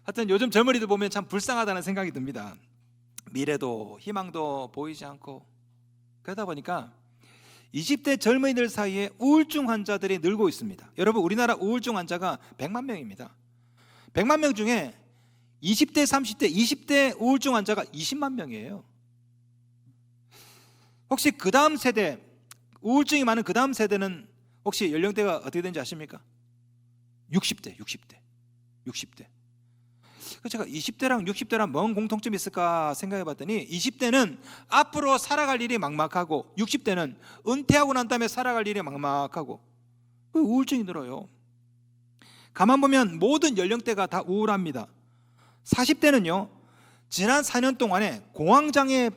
하여튼 요즘 젊은이들 보면 참 불쌍하다는 생각이 듭니다. 미래도 희망도 보이지 않고, 그러다 보니까 20대 젊은이들 사이에 우울증 환자들이 늘고 있습니다. 여러분, 우리나라 우울증 환자가 100만 명입니다. 100만 명 중에 20대, 30대, 20대 우울증 환자가 20만 명이에요. 혹시 그 다음 세대, 우울증이 많은 그 다음 세대는 혹시 연령대가 어떻게 되는지 아십니까? 60대. 제가 20대랑 60대랑 뭔 공통점이 있을까 생각해 봤더니 20대는 앞으로 살아갈 일이 막막하고 60대는 은퇴하고 난 다음에 살아갈 일이 막막하고 우울증이 들어요. 가만 보면 모든 연령대가 다 우울합니다. 40대는요, 지난 4년 동안에 공황장애에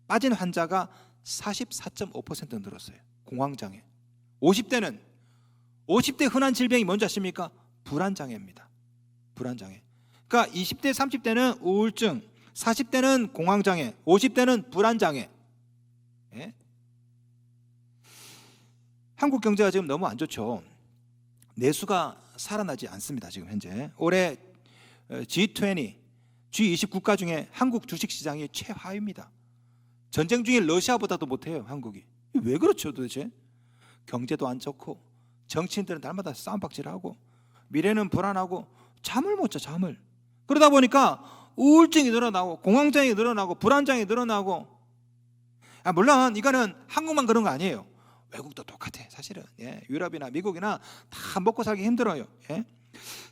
빠진 환자가 44.5% 늘었어요. 공황장애. 50대는 50대 흔한 질병이 뭔지 아십니까? 불안장애입니다. 불안장애. 그러니까 20대, 30대는 우울증, 40대는 공황장애, 50대는 불안장애. 예? 한국 경제가 지금 너무 안 좋죠. 내수가 살아나지 않습니다. 지금 현재 올해 G20, G20 국가 중에 한국 주식시장이 최하위입니다. 전쟁 중인 러시아보다도 못해요. 한국이. 왜 그렇죠 도대체? 경제도 안 좋고 정치인들은 날마다 싸움박질하고 미래는 불안하고 잠을 못 자. 잠을. 그러다 보니까 우울증이 늘어나고 공황장애 늘어나고 불안장애 늘어나고. 물론 이거는 한국만 그런 거 아니에요. 외국도 똑같아 사실은. 예, 유럽이나 미국이나 다 먹고 살기 힘들어요. 예?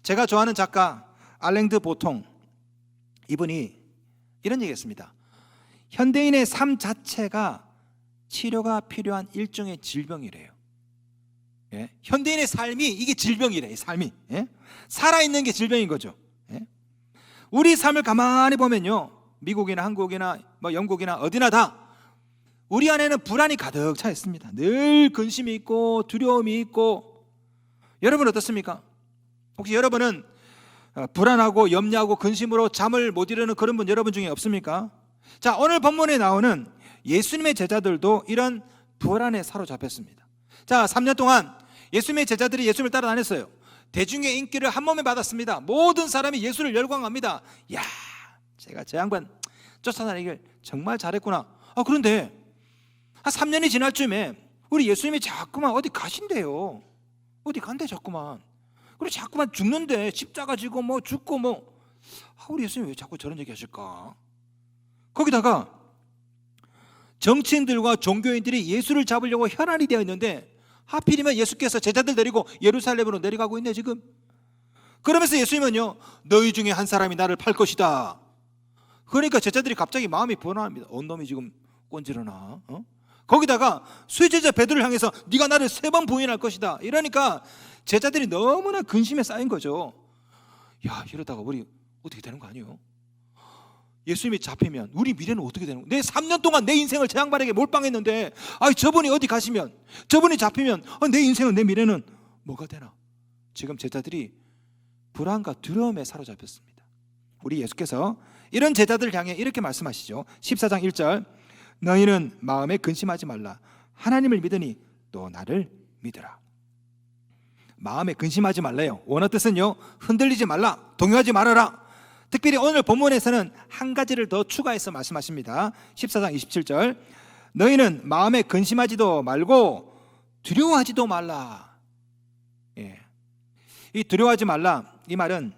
제가 좋아하는 작가 알랭드 보통, 이분이 이런 얘기했습니다. 현대인의 삶 자체가 치료가 필요한 일종의 질병이래요. 예? 현대인의 삶이 이게 질병이래. 삶이. 예? 살아있는 게 질병인 거죠. 예? 우리 삶을 가만히 보면요, 미국이나 한국이나 뭐 영국이나 어디나 다 우리 안에는 불안이 가득 차 있습니다. 늘 근심이 있고 두려움이 있고. 여러분 어떻습니까? 혹시 여러분은 불안하고 염려하고 근심으로 잠을 못 이루는 그런 분 여러분 중에 없습니까? 자, 오늘 본문에 나오는 예수님의 제자들도 이런 불안에 사로잡혔습니다. 자, 3년 동안 예수님의 제자들이 예수님을 따라 다녔어요. 대중의 인기를 한 몸에 받았습니다. 모든 사람이 예수를 열광합니다. 야, 제가 저 양반 쫓아다니길 정말 잘했구나. 그런데 한 3년이 지날 쯤에 우리 예수님이 자꾸만 어디 가신대요. 어디 간대 자꾸만. 그리고 자꾸만 죽는데 십자가 지고 뭐 죽고 뭐. 우리 예수님이 왜 자꾸 저런 얘기 하실까? 거기다가 정치인들과 종교인들이 예수를 잡으려고 혈안이 되어 있는데 하필이면 예수께서 제자들 데리고 예루살렘으로 내려가고 있네 지금. 그러면서 예수님은요, 너희 중에 한 사람이 나를 팔 것이다. 그러니까 제자들이 갑자기 마음이 불안합니다. 놈이 지금 꼰지르나? 거기다가 수제자 베드로를 향해서 네가 나를 3번 부인할 것이다. 이러니까 제자들이 너무나 근심에 쌓인 거죠. 야, 이러다가 우리 어떻게 되는 거 아니에요? 예수님이 잡히면 우리 미래는 어떻게 되는 거야? 내 3년 동안 내 인생을 저 양반에게 몰빵했는데 저분이 어디 가시면, 저분이 잡히면 내 인생은, 내 미래는 뭐가 되나? 지금 제자들이 불안과 두려움에 사로잡혔습니다. 우리 예수께서 이런 제자들을 향해 이렇게 말씀하시죠. 14장 1절, 너희는 마음에 근심하지 말라. 하나님을 믿으니 또 나를 믿으라. 마음에 근심하지 말래요. 원어 뜻은요, 흔들리지 말라, 동요하지 말아라. 특별히 오늘 본문에서는 한 가지를 더 추가해서 말씀하십니다. 14장 27절, 너희는 마음에 근심하지도 말고 두려워하지도 말라. 예. 이 두려워하지 말라, 이 말은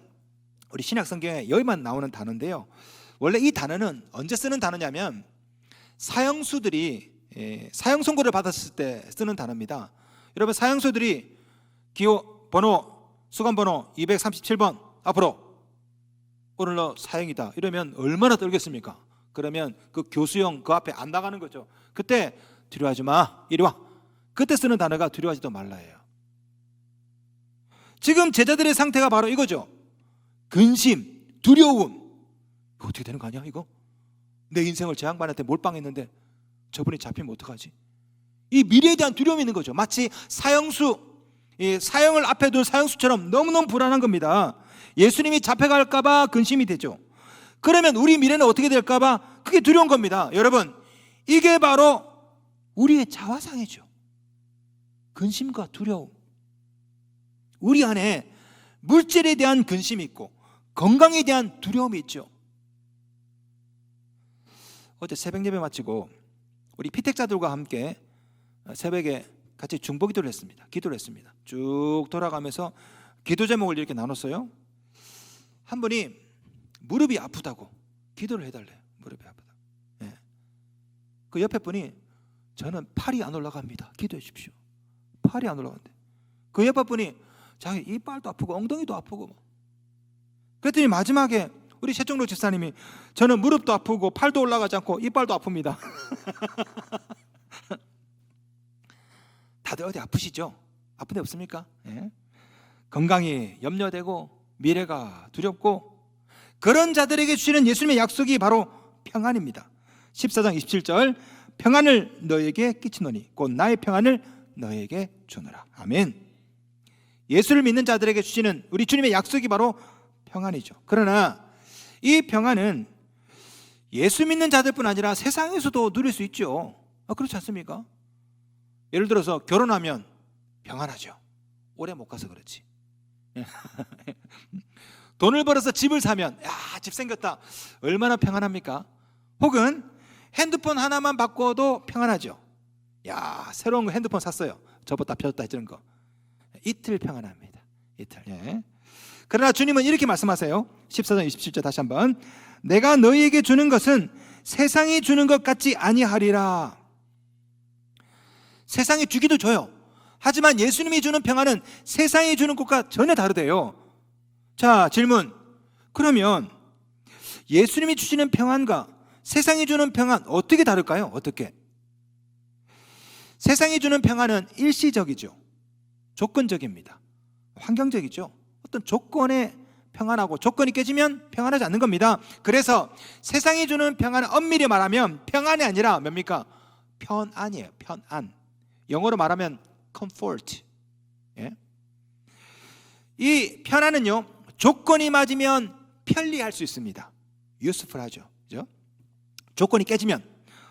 우리 신약 성경에 여기만 나오는 단어인데요, 원래 이 단어는 언제 쓰는 단어냐면 사형수들이 사형 선고를 받았을 때 쓰는 단어입니다. 여러분, 사형수들이 기호 번호, 수감 번호 237번 앞으로, 오늘 너 사형이다 이러면 얼마나 떨겠습니까? 그러면 그 교수형 그 앞에 안 나가는 거죠. 그때 두려워하지 마, 이리 와. 그때 쓰는 단어가 두려워하지도 말라예요. 지금 제자들의 상태가 바로 이거죠. 근심, 두려움. 어떻게 되는 거 아니야 이거? 내 인생을 제 양반한테 몰빵했는데 저분이 잡히면 어떡하지? 이 미래에 대한 두려움이 있는 거죠. 마치 사형수, 사형을 앞에 둘 사형수처럼 너무너무 불안한 겁니다. 예수님이 잡혀갈까 봐 근심이 되죠. 그러면 우리 미래는 어떻게 될까 봐 그게 두려운 겁니다. 여러분, 이게 바로 우리의 자화상이죠. 근심과 두려움. 우리 안에 물질에 대한 근심이 있고 건강에 대한 두려움이 있죠. 어제 새벽 예배 마치고 우리 피택자들과 함께 새벽에 같이 중보 기도를 했습니다. 쭉 돌아가면서 기도 제목을 이렇게 나눴어요. 한 분이 무릎이 아프다고 기도를 해달래요. 무릎이 아프다. 예. 그 옆에 분이 저는 팔이 안 올라갑니다. 기도해 주십시오. 팔이 안 올라간대. 그 옆에 분이 자기 이빨도 아프고 엉덩이도 아프고. 그랬더니 마지막에 우리 최종로 집사님이 저는 무릎도 아프고 팔도 올라가지 않고 이빨도 아픕니다. 다들 어디 아프시죠? 아픈 데 없습니까? 예? 건강이 염려되고 미래가 두렵고 그런 자들에게 주시는 예수님의 약속이 바로 평안입니다. 14장 27절 평안을 너에게 끼치노니 곧 나의 평안을 너에게 주노라. 아멘. 예수를 믿는 자들에게 주시는 우리 주님의 약속이 바로 평안이죠. 그러나 이 평안은 예수 믿는 자들뿐 아니라 세상에서도 누릴 수 있죠. 그렇지 않습니까? 예를 들어서 결혼하면 평안하죠. 오래 못 가서 그렇지. 돈을 벌어서 집을 사면 집 생겼다. 얼마나 평안합니까? 혹은 핸드폰 하나만 바꿔도 평안하죠. 새로운 거 핸드폰 샀어요. 접었다 펴졌다 해주는 거. 이틀 평안합니다. 이틀. 예. 그러나 주님은 이렇게 말씀하세요. 14장 27절 다시 한번. 내가 너희에게 주는 것은 세상이 주는 것 같지 아니하리라. 세상이 주기도 줘요. 하지만 예수님이 주는 평안은 세상이 주는 것과 전혀 다르대요. 자, 질문. 그러면 예수님이 주시는 평안과 세상이 주는 평안 어떻게 다를까요? 어떻게? 세상이 주는 평안은 일시적이죠. 조건적입니다. 환경적이죠. 어떤 조건에 평안하고 조건이 깨지면 평안하지 않는 겁니다. 그래서 세상이 주는 평안은 엄밀히 말하면 평안이 아니라 뭡니까? 편안이에요. 편안. 영어로 말하면 comfort. 예? 이 편안은요 조건이 맞으면 편리할 수 있습니다. useful하죠. 그죠? 조건이 깨지면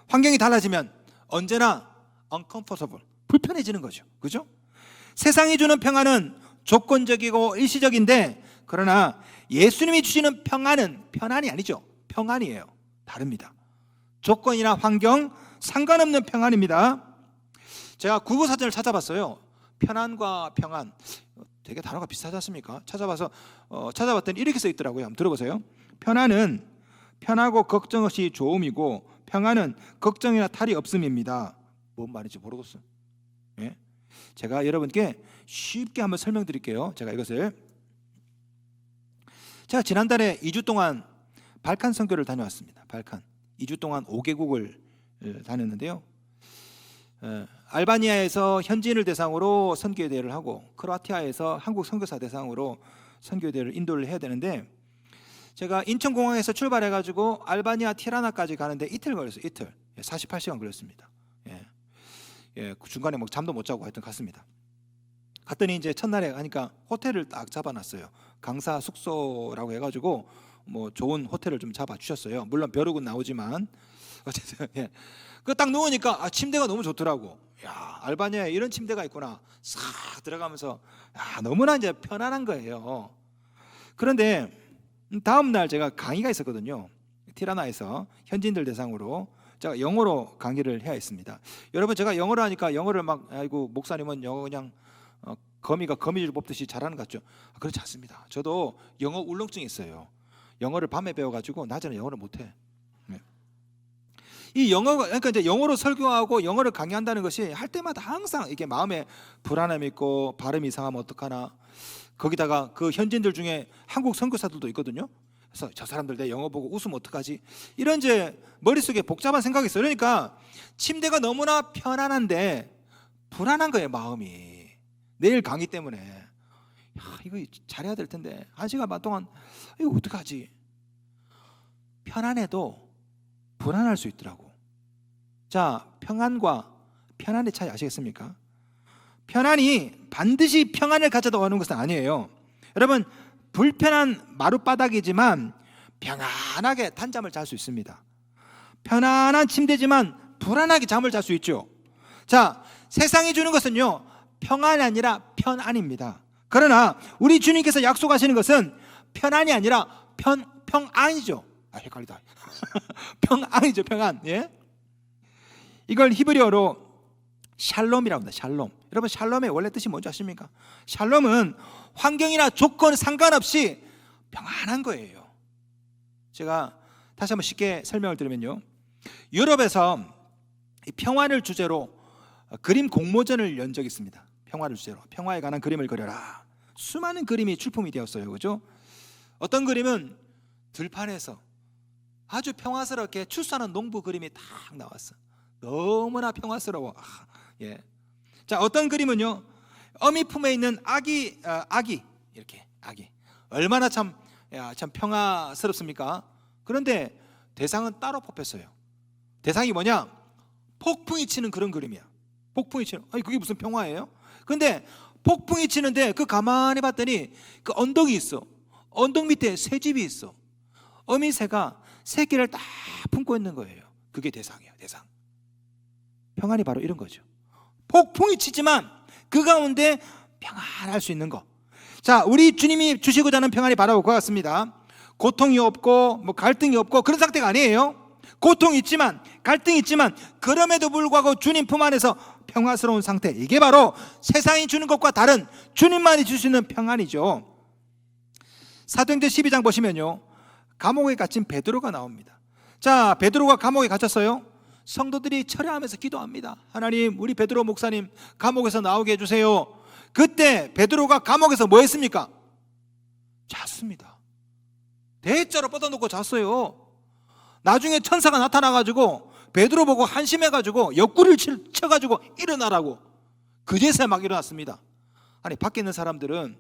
환경이 달라지면 언제나 uncomfortable, 불편해지는 거죠. 그죠? 세상이 주는 평안은 조건적이고 일시적인데 그러나 예수님이 주시는 평안은 편안이 아니죠. 평안이에요. 다릅니다. 조건이나 환경 상관없는 평안입니다. 제가 국어사전을 찾아봤어요. 편안과 평안 되게 단어가 비슷하지 않습니까? 찾아봤더니 이렇게 써 있더라고요. 한번 들어보세요. 편안은 편하고 걱정 없이 좋음이고 평안은 걱정이나 탈이 없음입니다. 뭔 말인지 모르겠어요. 예? 제가 여러분께 쉽게 한번 설명드릴게요. 제가 지난달에 2주 동안 발칸 선교를 다녀왔습니다. 발칸 2주 동안 5개국을 다녔는데요. 알바니아에서 현지인을 대상으로 선교 대회를 하고 크로아티아에서 한국 선교사 대상으로 선교 대회를 인도를 해야 되는데 제가 인천공항에서 출발해가지고 알바니아 티라나까지 가는데 이틀 걸렸어요. 이틀. 48시간 걸렸습니다. 중간에 잠도 못 자고 하여튼 갔습니다. 갔더니 이제 첫날에 가니까 호텔을 딱 잡아놨어요. 강사 숙소라고 해가지고 뭐 좋은 호텔을 좀 잡아주셨어요. 물론 벼룩은 나오지만 어쨌든 그 딱 누우니까 침대가 너무 좋더라고. 알바니아에 이런 침대가 있구나. 싹 들어가면서 너무나 이제 편안한 거예요. 그런데 다음 날 제가 강의가 있었거든요. 티라나에서 현지인들 대상으로 제가 영어로 강의를 해야 했습니다. 여러분 제가 영어로 하니까 영어를 목사님은 영어 그냥 거미가 거미줄 뽑듯이 잘하는 것 같죠? 그렇지 않습니다. 저도 영어 울렁증이 있어요. 영어를 밤에 배워가지고 낮에는 영어를 못해. 이 영어가 그러니까 이제 영어로 설교하고 영어를 강의한다는 것이 할 때마다 항상 이게 마음에 불안함이 있고 발음이 이상하면 어떡하나. 거기다가 그 현지인들 중에 한국 선교사들도 있거든요. 그래서 저 사람들 내 영어 보고 웃으면 어떡하지? 이런 이제 머릿속에 복잡한 생각이 있어요. 그러니까 침대가 너무나 편안한데 불안한 거예요, 마음이. 내일 강의 때문에 이거 잘해야 될 텐데 1시간 반 동안 이거 어떡하지? 편안해도 불안할 수 있더라고. 자, 평안과 편안의 차이 아시겠습니까? 편안이 반드시 평안을 가져다 오는 것은 아니에요. 여러분 불편한 마룻바닥이지만 평안하게 단잠을 잘 수 있습니다. 편안한 침대지만 불안하게 잠을 잘 수 있죠. 자, 세상이 주는 것은요 평안이 아니라 편안입니다. 그러나 우리 주님께서 약속하시는 것은 편안이 아니라 평안이죠. 헷갈리다. 평안이죠, 평안. 예? 이걸 히브리어로 샬롬이라고 합니다. 샬롬. 여러분, 샬롬의 원래 뜻이 뭔지 아십니까? 샬롬은 환경이나 조건 상관없이 평안한 거예요. 제가 다시 한번 쉽게 설명을 드리면요, 유럽에서 이 평화를 주제로 그림 공모전을 연 적이 있습니다. 평화를 주제로 평화에 관한 그림을 그려라. 수많은 그림이 출품이 되었어요. 그죠? 어떤 그림은 들판에서 아주 평화스럽게 출산한 농부 그림이 딱 나왔어. 너무나 평화스러워. 예. 자, 어떤 그림은요, 어미 품에 있는 아기 이렇게 아기. 얼마나 참 평화스럽습니까? 그런데 대상은 따로 뽑혔어요. 대상이 뭐냐? 폭풍이 치는 그런 그림이야. 폭풍이 치는. 아니, 그게 무슨 평화예요? 근데 폭풍이 치는데 그 가만히 봤더니 그 언덕이 있어. 언덕 밑에 새집이 있어. 어미 새가 새끼를 딱 품고 있는 거예요. 그게 대상이에요. 대상. 평안이 바로 이런 거죠. 폭풍이 치지만 그 가운데 평안할 수 있는 거. 자, 우리 주님이 주시고자 하는 평안이 바로 그와 같습니다. 고통이 없고 갈등이 없고 그런 상태가 아니에요. 고통이 있지만 갈등이 있지만 그럼에도 불구하고 주님 품 안에서 평화스러운 상태. 이게 바로 세상이 주는 것과 다른 주님만이 줄 수 있는 평안이죠. 사도행전 12장 보시면요, 감옥에 갇힌 베드로가 나옵니다. 자, 베드로가 감옥에 갇혔어요. 성도들이 철회하면서 기도합니다. 하나님, 우리 베드로 목사님 감옥에서 나오게 해주세요. 그때 베드로가 감옥에서 뭐 했습니까? 잤습니다. 대자로 뻗어놓고 잤어요. 나중에 천사가 나타나가지고 베드로 보고 한심해가지고 옆구리를 쳐가지고 일어나라고 그제서야 막 일어났습니다. 아니, 밖에 있는 사람들은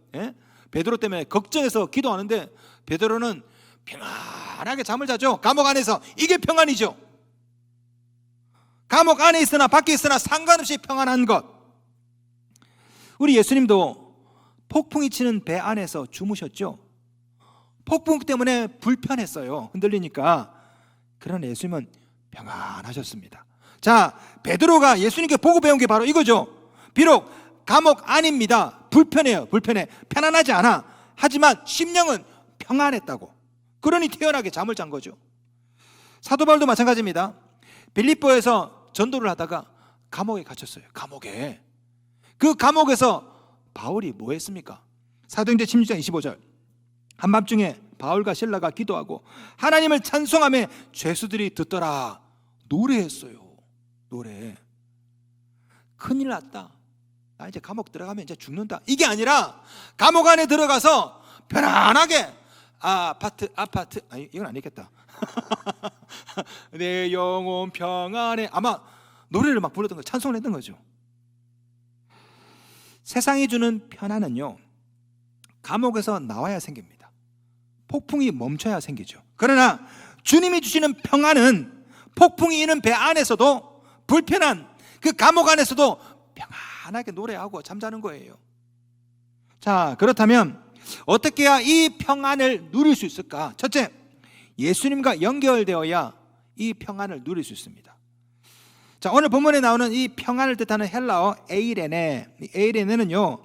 베드로 때문에 걱정해서 기도하는데 베드로는 평안하게 잠을 자죠. 감옥 안에서. 이게 평안이죠. 감옥 안에 있으나 밖에 있으나 상관없이 평안한 것. 우리 예수님도 폭풍이 치는 배 안에서 주무셨죠. 폭풍 때문에 불편했어요. 흔들리니까. 그러나 예수님은 평안하셨습니다. 자, 베드로가 예수님께 보고 배운 게 바로 이거죠. 비록 감옥 안입니다. 불편해요. 불편해. 편안하지 않아. 하지만 심령은 평안했다고. 그러니 태연하게 잠을 잔 거죠. 사도 바울도 마찬가지입니다. 빌립보에서 전도를 하다가 감옥에 갇혔어요. 감옥에. 그 감옥에서 바울이 뭐 했습니까? 사도행전 16장 25절. 한밤중에 바울과 실라가 기도하고 하나님을 찬송하며 죄수들이 듣더라. 노래했어요. 노래. 큰일 났다. 나 이제 감옥 들어가면 이제 죽는다. 이게 아니라 감옥 안에 들어가서 편안하게 아파트 아니, 이건 아니겠다. 내 영혼 평안해. 아마 노래를 막 불렀던 거, 찬송을 했던 거죠. 세상이 주는 편안은요, 감옥에서 나와야 생깁니다. 폭풍이 멈춰야 생기죠. 그러나 주님이 주시는 평안은 폭풍이 있는 배 안에서도, 불편한 그 감옥 안에서도 평안하게 노래하고 잠자는 거예요. 자, 그렇다면 어떻게 해야 이 평안을 누릴 수 있을까? 첫째, 예수님과 연결되어야 이 평안을 누릴 수 있습니다. 자, 오늘 본문에 나오는 이 평안을 뜻하는 헬라어 에이레네는요,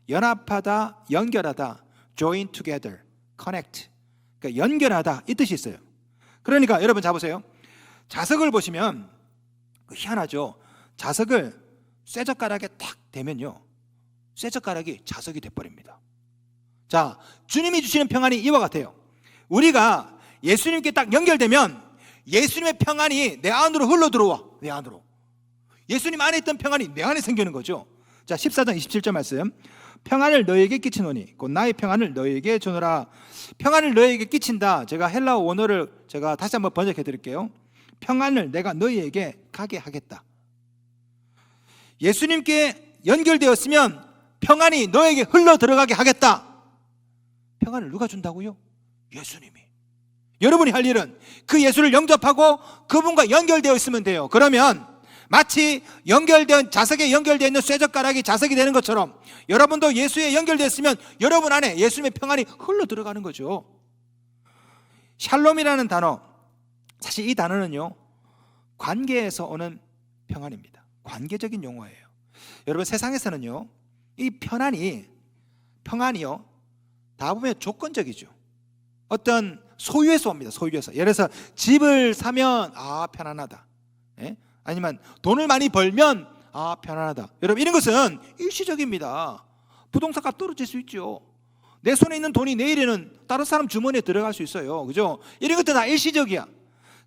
연합하다, 연결하다, join together, connect, 그러니까 연결하다 이 뜻이 있어요. 그러니까 여러분 자보세요. 자석을 보시면 희한하죠. 자석을 쇠젓가락에 탁 대면요, 쇠젓가락이 자석이 돼버립니다. 자, 주님이 주시는 평안이 이와 같아요. 우리가 예수님께 딱 연결되면 예수님의 평안이 내 안으로 흘러 들어와. 내 안으로. 예수님 안에 있던 평안이 내 안에 생기는 거죠. 자, 14장 27절 말씀. 평안을 너에게 끼치노니 곧 나의 평안을 너에게 주노라. 평안을 너에게 끼친다. 제가 헬라어 원어를 제가 다시 한번 번역해 드릴게요. 평안을 내가 너희에게 가게 하겠다. 예수님께 연결되었으면 평안이 너에게 흘러 들어가게 하겠다. 평안을 누가 준다고요? 예수님이. 여러분이 할 일은 그 예수를 영접하고 그분과 연결되어 있으면 돼요. 그러면 마치 연결된 자석에 연결되어 있는 쇠젓가락이 자석이 되는 것처럼 여러분도 예수에 연결되었으면 여러분 안에 예수님의 평안이 흘러 들어가는 거죠. 샬롬이라는 단어, 사실 이 단어는요, 관계에서 오는 평안입니다. 관계적인 용어예요. 여러분, 세상에서는요, 이 평안이요, 다 보면 조건적이죠. 어떤 소유에서 옵니다. 소유에서. 예를 들어서 집을 사면 편안하다. 예? 아니면 돈을 많이 벌면 편안하다. 여러분, 이런 것은 일시적입니다. 부동산 값 떨어질 수 있죠. 내 손에 있는 돈이 내일에는 다른 사람 주머니에 들어갈 수 있어요. 그죠? 이런 것도 다 일시적이야.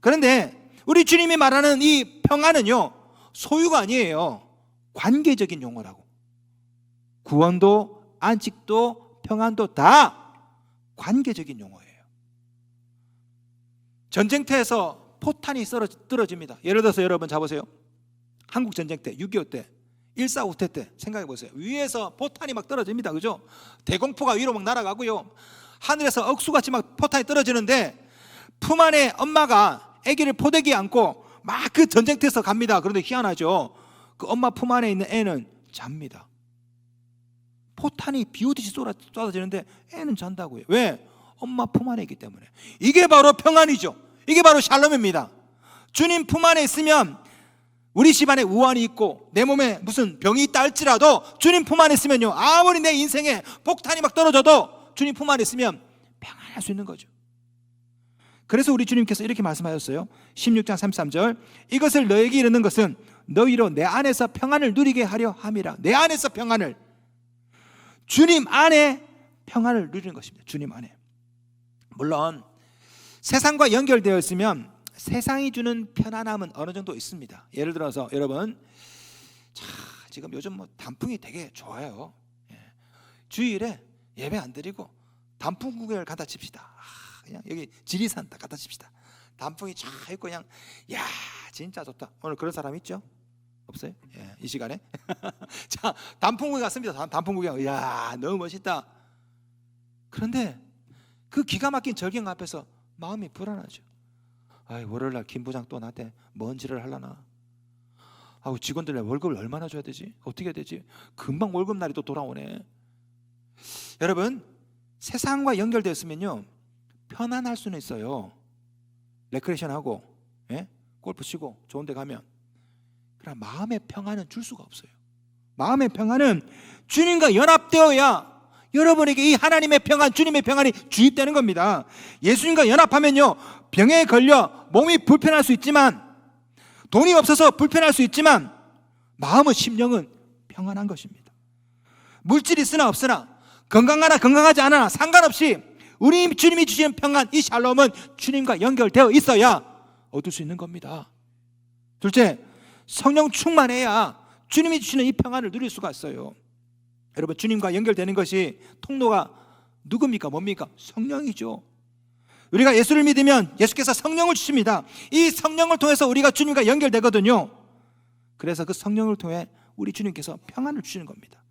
그런데 우리 주님이 말하는 이 평안은요, 소유가 아니에요. 관계적인 용어라고. 구원도 안식도 평안도 다 관계적인 용어예요. 전쟁터에서 포탄이 떨어집니다. 예를 들어서 여러분 잡으세요. 한국 전쟁 때, 6.25 때, 1.4 때 생각해 보세요. 위에서 포탄이 막 떨어집니다. 그죠? 대공포가 위로 막 날아가고요. 하늘에서 억수같이 막 포탄이 떨어지는데 품 안에 엄마가 아기를 포대기에 안고 막 그 전쟁터에서 갑니다. 그런데 희한하죠. 그 엄마 품 안에 있는 애는 잡니다. 포탄이 비오듯이 쏟아지는데 애는 잔다고요. 왜? 엄마 품 안에 있기 때문에. 이게 바로 평안이죠. 이게 바로 샬롬입니다. 주님 품 안에 있으면 우리 집안에 우환이 있고 내 몸에 무슨 병이 있다 할지라도 주님 품 안에 있으면요, 아무리 내 인생에 폭탄이 막 떨어져도 주님 품 안에 있으면 평안할 수 있는 거죠. 그래서 우리 주님께서 이렇게 말씀하셨어요. 16장 33절, 이것을 너에게 이르는 것은 너희로 내 안에서 평안을 누리게 하려 함이라. 내 안에서 평안을, 주님 안에 평안을 누리는 것입니다. 주님 안에. 물론 세상과 연결되어 있으면 세상이 주는 편안함은 어느 정도 있습니다. 예를 들어서 여러분, 지금 요즘 단풍이 되게 좋아요. 주일에 예배 안 드리고 단풍 구경을 갖다 칩시다. 그냥 여기 지리산 딱 갖다 칩시다. 단풍이 쫙 있고 그냥 야 진짜 좋다. 오늘 그런 사람 있죠? 없어요? 이 시간에? 자, 단풍 구경 갔습니다. 단풍 구경. 야 너무 멋있다. 그런데 그 기가 막힌 절경 앞에서 마음이 불안하죠. 월요일날 김 부장 또 나한테 먼지를 하려나? 직원들 월급을 얼마나 줘야 되지? 어떻게 해야 되지? 금방 월급날이 또 돌아오네. 여러분, 세상과 연결되었으면요 편안할 수는 있어요. 레크레이션하고 골프 치고 좋은 데 가면. 그러나 마음의 평안은 줄 수가 없어요. 마음의 평안은 주님과 연합되어야 여러분에게 이 하나님의 평안, 주님의 평안이 주입되는 겁니다. 예수님과 연합하면요 병에 걸려 몸이 불편할 수 있지만, 돈이 없어서 불편할 수 있지만 마음은, 심령은 평안한 것입니다. 물질이 있으나 없으나, 건강하나 건강하지 않으나 상관없이 우리 주님이 주시는 평안, 이 샬롬은 주님과 연결되어 있어야 얻을 수 있는 겁니다. 둘째, 성령 충만해야 주님이 주시는 이 평안을 누릴 수가 있어요. 여러분, 주님과 연결되는 것이 통로가 누굽니까? 뭡니까? 성령이죠. 우리가 예수를 믿으면 예수께서 성령을 주십니다. 이 성령을 통해서 우리가 주님과 연결되거든요. 그래서 그 성령을 통해 우리 주님께서 평안을 주시는 겁니다.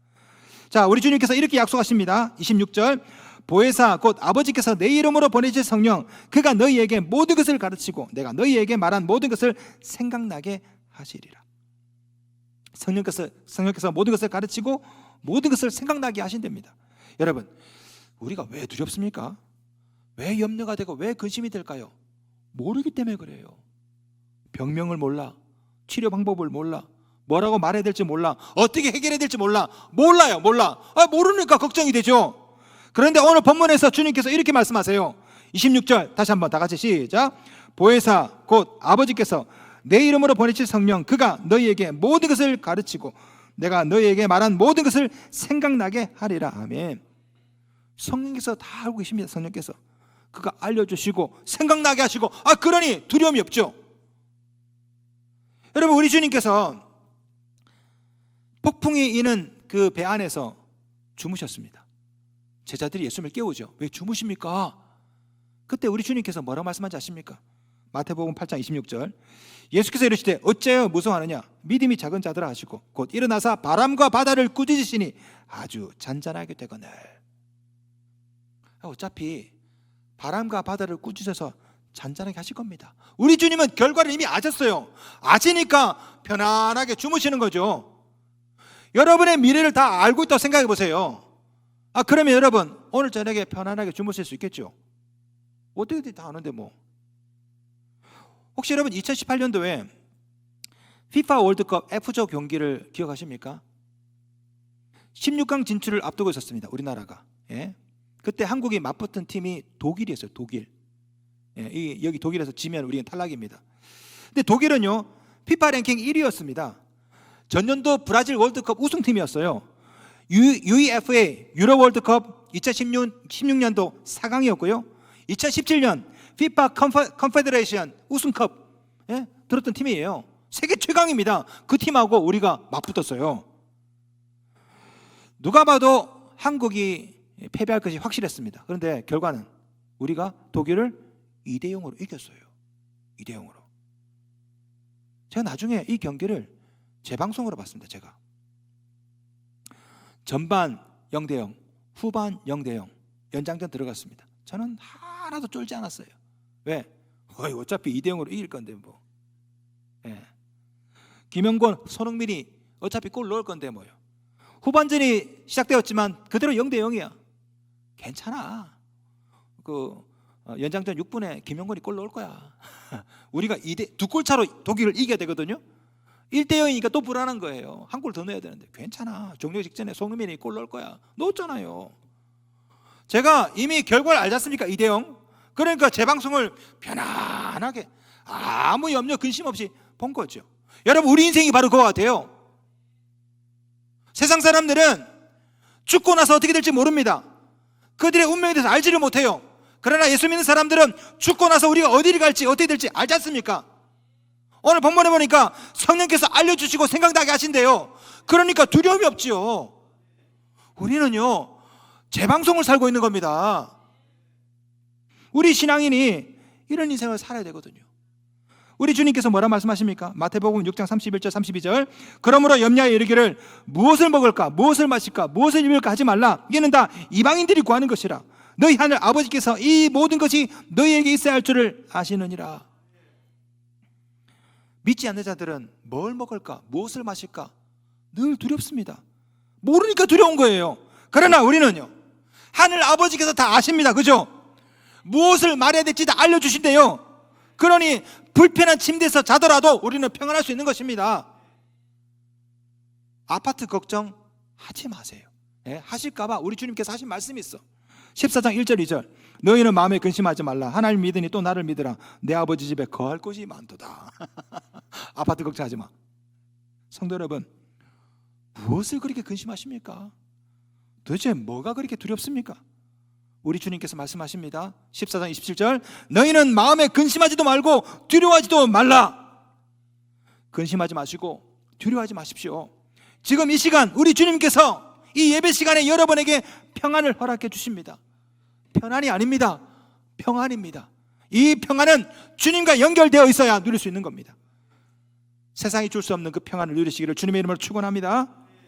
자, 우리 주님께서 이렇게 약속하십니다. 26절, 보혜사 곧 아버지께서 내 이름으로 보내실 성령, 그가 너희에게 모든 것을 가르치고 내가 너희에게 말한 모든 것을 생각나게 하시리라. 성령께서 모든 것을 가르치고 모든 것을 생각나게 하신답니다. 여러분, 우리가 왜 두렵습니까? 왜 염려가 되고 왜 근심이 될까요? 모르기 때문에 그래요. 병명을 몰라, 치료 방법을 몰라, 뭐라고 말해야 될지 몰라, 어떻게 해결해야 될지 몰라. 몰라요. 모르니까 걱정이 되죠. 그런데 오늘 본문에서 주님께서 이렇게 말씀하세요. 26절 다시 한번 다 같이 시작. 보혜사 곧 아버지께서 내 이름으로 보내실 성령, 그가 너희에게 모든 것을 가르치고 내가 너희에게 말한 모든 것을 생각나게 하리라. 아멘. 성령께서 다 알고 계십니다. 성령께서 그가 알려주시고 생각나게 하시고, 그러니 두려움이 없죠. 여러분, 우리 주님께서 폭풍이 이는 그 배 안에서 주무셨습니다. 제자들이 예수님을 깨우죠. 왜 주무십니까? 그때 우리 주님께서 뭐라고 말씀하지 아십니까? 마태복음 8장 26절, 예수께서 이르시되 어찌하여 무서워하느냐, 믿음이 작은 자들아 하시고 곧 일어나사 바람과 바다를 꾸짖으시니 아주 잔잔하게 되거늘. 어차피 바람과 바다를 꾸짖어서 잔잔하게 하실 겁니다. 우리 주님은 결과를 이미 아셨어요. 아시니까 편안하게 주무시는 거죠. 여러분의 미래를 다 알고 있다고 생각해 보세요. 그러면 여러분 오늘 저녁에 편안하게 주무실 수 있겠죠? 어떻게든 다 아는데 뭐. 혹시 여러분 2018년도에 FIFA 월드컵 F조 경기를 기억하십니까? 16강 진출을 앞두고 있었습니다. 우리나라가. 그때 한국이 맞붙은 팀이 독일이었어요. 독일. 예, 여기 독일에서 지면 우리는 탈락입니다. 근데 독일은요 피파 랭킹 1위였습니다. 전년도 브라질 월드컵 우승팀이었어요. UEFA 유로 월드컵 2016년도 4강이었고요. 2017년 피파 컨페더레이션 우승컵 들었던 팀이에요. 세계 최강입니다. 그 팀하고 우리가 맞붙었어요. 누가 봐도 한국이 패배할 것이 확실했습니다. 그런데 결과는 우리가 독일을 2대0으로 이겼어요. 2대0으로. 제가 나중에 이 경기를 재방송으로 봤습니다. 제가 전반 0대0, 후반 0대0 연장전 들어갔습니다. 저는 하나도 쫄지 않았어요. 왜? 어차피 2대0으로 이길 건데 뭐. 예. 김영권, 손흥민이 어차피 골 넣을 건데 뭐요. 후반전이 시작되었지만 그대로 0대0이야. 괜찮아. 연장전 6분에 김영권이 골 넣을 거야. 우리가 2골 차로 독일을 이겨야 되거든요. 1대0이니까 또 불안한 거예요. 한 골 더 넣어야 되는데 괜찮아. 종료 직전에 손흥민이 골 넣을 거야. 넣었잖아요. 제가 이미 결과를 알지 않습니까? 2대0. 그러니까 재방송을 편안하게 아무 염려 근심 없이 본 거죠. 여러분 우리 인생이 바로 그와 같아요. 세상 사람들은 죽고 나서 어떻게 될지 모릅니다. 그들의 운명에 대해서 알지를 못해요. 그러나 예수 믿는 사람들은 죽고 나서 우리가 어디를 갈지 어떻게 될지 알지 않습니까? 오늘 본문에 보니까 성령께서 알려주시고 생각나게 하신대요. 그러니까 두려움이 없지요. 우리는요 재방송을 살고 있는 겁니다. 우리 신앙인이 이런 인생을 살아야 되거든요. 우리 주님께서 뭐라 말씀하십니까? 마태복음 6장 31절 32절 그러므로 염려하여 이르기를 무엇을 먹을까 무엇을 마실까 무엇을 입을까 하지 말라. 이는 다 이방인들이 구하는 것이라. 너희 하늘 아버지께서 이 모든 것이 너희에게 있어야 할 줄을 아시느니라. 믿지 않는 자들은 뭘 먹을까 무엇을 마실까 늘 두렵습니다. 모르니까 두려운 거예요. 그러나 우리는요 하늘 아버지께서 다 아십니다. 그죠? 무엇을 말해야 될지 다 알려주신대요. 그러니 불편한 침대에서 자더라도 우리는 평안할 수 있는 것입니다. 아파트 걱정 하지 마세요. 하실까봐 우리 주님께서 하신 말씀이 있어. 14장 1절 2절 너희는 마음에 근심하지 말라. 하나님 믿으니 또 나를 믿으라. 내 아버지 집에 거할 곳이 많도다. 아파트 걱정하지 마. 성도 여러분 무엇을 그렇게 근심하십니까? 도대체 뭐가 그렇게 두렵습니까? 우리 주님께서 말씀하십니다. 14장 27절 너희는 마음에 근심하지도 말고 두려워하지도 말라. 근심하지 마시고 두려워하지 마십시오. 지금 이 시간 우리 주님께서 이 예배 시간에 여러분에게 평안을 허락해 주십니다. 편안이 아닙니다. 평안입니다. 이 평안은 주님과 연결되어 있어야 누릴 수 있는 겁니다. 세상이 줄 수 없는 그 평안을 누리시기를 주님의 이름으로 축원합니다.